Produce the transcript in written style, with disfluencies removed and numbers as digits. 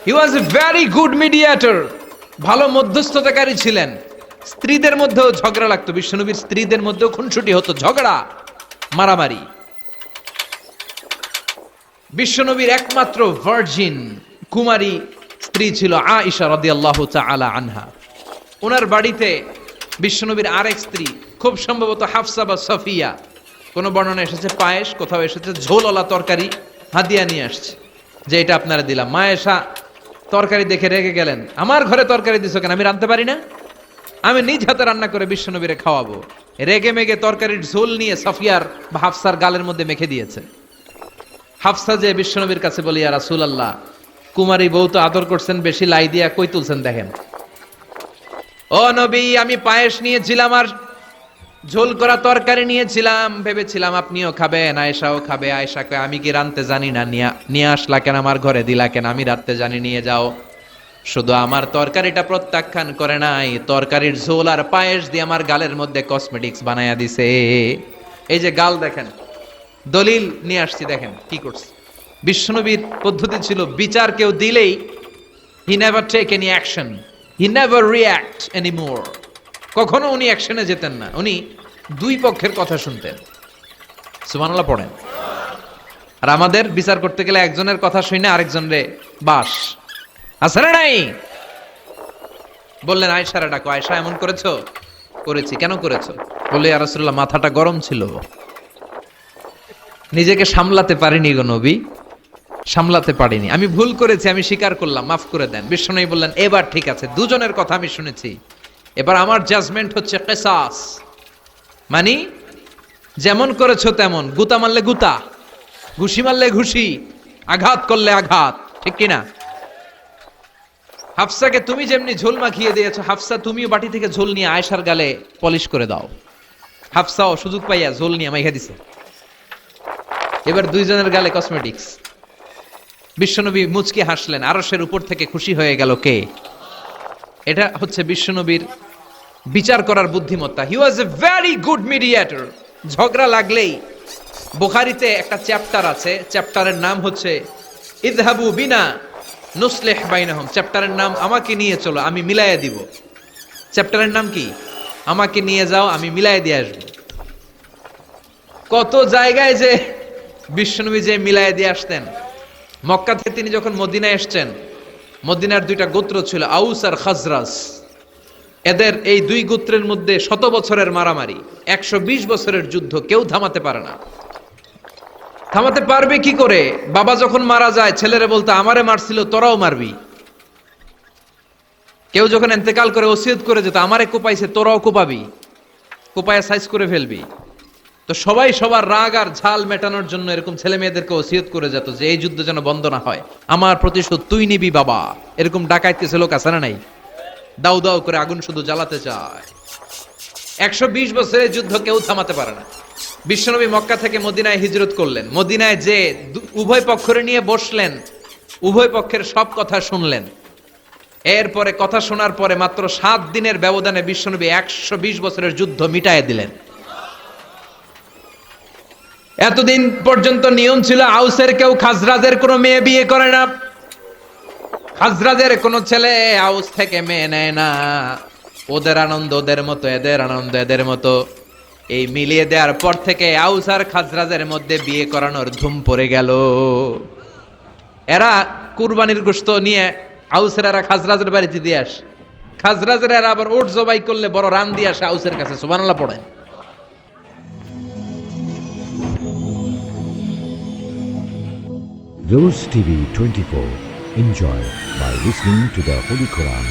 He was a very good mediator, ভালো মধ্যস্থতাকারী ছিলেন। স্ত্রীদের মধ্যেও ঝগড়া লাগতো, বিশ্বনবীর স্ত্রীদের মধ্যেও খুনসুটি হতো, ঝগড়া মারামারি। বিশ্বনবীর একমাত্র ভার্জিন কুমারী স্ত্রী ছিল আয়েশা রাদিয়াল্লাহু তাআলা আনহা। ওনার বাড়িতে বিশ্বনবীর আরেক স্ত্রী, খুব সম্ভবত হাফসা বা সফিয়া, কোন বর্ণনা এসেছে পায়েস, কোথাও এসেছে ঝোলওয়ালা তরকারি হাদিয়া নিয়ে আসছে, যে এটা আপনারা দিলাম। মা আয়েশা তরকারি দেখে রেগে গেলেন, আমার ঘরে তরকারি দিছো কেন, আমি রাঁধতে পারি না? আমি নিজ হাতে রান্না করে বিশ্বনবীরে খাওয়াবো। রেগে মেগে তরকারির ঝোল নিয়ে সফিয়ার বা হাফসার গালের মধ্যে মেখে দিয়েছে। হাফসা যে বিশ্বনবীর কাছে বলি, ইয়া রাসূলুল্লাহ, কুমারী বউ তো আদর করছেন বেশি, লাই দিয়া কই তুলছেন দেখেন। ও নবী, আমি পায়েস নিয়েছিলাম আর ঝোল করা তরকারি নিয়েছিলাম, ভেবেছিলাম আপনিও খাবেন, আয়েশাও খাবে। আয়েশা কয়, আমি কি রাঁধতে জানি না, নিয়ে আসলা কেন আমার ঘরে, দিলা কেন, আমি রাঁধতে জানি, নিয়ে যাও। শুধু আমার তরকারিটা প্রত্যাখ্যান করে নাই, তরকারির ঝোল আর পায়েস দিয়ে আমার গালের মধ্যে কসমেটিক্স বানায়া দিছে। এই যে গাল দেখেন, দলিল নিয়ে আসছি, দেখেন কি করছে। বিশ্বনবীর পদ্ধতি ছিল, বিচার কেউ দিলেই he never take any action, he never react anymore. কখনো উনি অ্যাকশনে যেতেন না, উনি দুই পক্ষের কথা শুনতেন। সুবহানাল্লাহ পড়েন। আর আমাদের বিচার করতে গেলে একজনের কথা শুনে আরেকজনের বাস আছে না নাই? বললেন আয়েশারে ডাকো, আয়েশা এমন করেছো? করেছি। কেন করেছো? বললে, ইয়া রাসূলুল্লাহ, মাথাটা গরম ছিল, নিজেকে সামলাতে পারিনি গো নবী, সামলাতে পারিনি, আমি ভুল করেছি, আমি স্বীকার করলাম, মাফ করে দেন। বিশ্বনবী বললেন, এবার ঠিক আছে, দুজনের কথা আমি শুনেছি, এবার আমার জাজমেন্ট হচ্ছে কিসাস, মানে যেমন করেছো তেমন, গুতা মারলে গুতা, ঘুষি মারলে ঘুষি, আঘাত করলে আঘাত, ঠিক কিনা? হাফসাকে তুমি যেমনি ঝোল মাখিয়ে দিয়েছো, হাফসা তুমিও বাটি থেকে ঝোল নিয়ে আয়েশার গালে পলিশ করে দাও। হাফসাও সুযোগ পাইয়া ঝোল নিয়ে মাইখা দিছে। এবার দুইজনের গালে কসমেটিক্স। বিশ্বনবী মুচকি হাসলেন, আরশের উপর থেকে খুশি হয়ে গেল কে? এটা হচ্ছে বিশ্বনবীর বিচার করার বুদ্ধিমত্তা। হি ওয়াজ এ ভেরি গুড মিডিয়েটর। ঝগড়া লাগলেই, বুখারীতে একটা চ্যাপ্টার আছে, চ্যাপ্টারের নাম হচ্ছে ইযহাবু বিনা নুসলিহ বাইনাহুম। চ্যাপ্টারের নাম আমাকে নিয়ে চলো, আমি মিলাইয়া দিব। চ্যাপ্টারের নাম কি? আমাকে নিয়ে যাও, আমি মিলাইয়া দিয়ে আসবো। কত জায়গায় যে বিশ্বনবী যে মিলাইয়া দিয়ে আসতেন। মক্কা থেকে তিনি যখন মদিনায় এসছেন, মদিনার দুইটা গোত্র ছিল, আউস আর খাজরাজ। এদের এই দুই গোত্রের মধ্যে 100 বছরের মারামারি, 120 বছরের যুদ্ধ, কেউ থামাতে পারে না। থামাতে পারবে কি করে? বাবা যখন মারা যায়, ছেলেরা বলতো, আমারে মারছিল, তোরাও মারবি। কেউ যখন ইন্তেকাল করে ওসিয়ত করে যেত, আমারে কোপাইছে, তোরাও কোপাবি, কোপায়া সাইজ করে ফেলবি। তো সবাই সবার রাগ আর ঝাল মেটানোর জন্য এরকম ছেলে মেয়েদেরকে ওসিয়ত করে যেত যে এই যুদ্ধ যেন বন্ধ না হয়, আমার প্রতিশোধ তুই নিবি বাবা। এরকম ডাকাইতেছে লোক আছে না নাই? দাউ দাউ করে আগুন শুধু জ্বালাতে চায়। 120 বছরের যুদ্ধ কেউ থামাতে পারে না। বিশ্বনবী মক্কা থেকে মদিনায় হিজরত করলেন। মদিনায় যে উভয় পক্ষরে নিয়ে বসলেন, উভয় পক্ষের সব কথা শুনলেন। এরপরে কথা শোনার পরে মাত্র 7 দিনের ব্যবধানে বিশ্বনবী 120 বছরের যুদ্ধ মিটায়ে দিলেন। এতদিন পর্যন্ত নিয়ম ছিল, আউসের কেউ খাজরাজের কোনো মেয়ে বিয়ে করে না, খাজরাজের কোনো ছেলে আউস থেকে মেয়ে নেয় না। ওদের আনন্দ ওদের মতো, এদের আনন্দ এদের মতো। এই মিলিয়ে দেওয়ার পর থেকে আউস আর খাজরাজের মধ্যে বিয়ে করানোর ধুম পড়ে গেল। এরা কুরবানির গোশত নিয়ে আউসের এরা খাজরাজের বাড়িতে দিয়ে আসে, খাজরাজের এরা আবার ওট জবাই করলে বড় রান দিয়ে আসে আউসের কাছে। সুবহানাল্লাহ পড়েন। Rose TV 24. Enjoy by listening to the Holy Quran.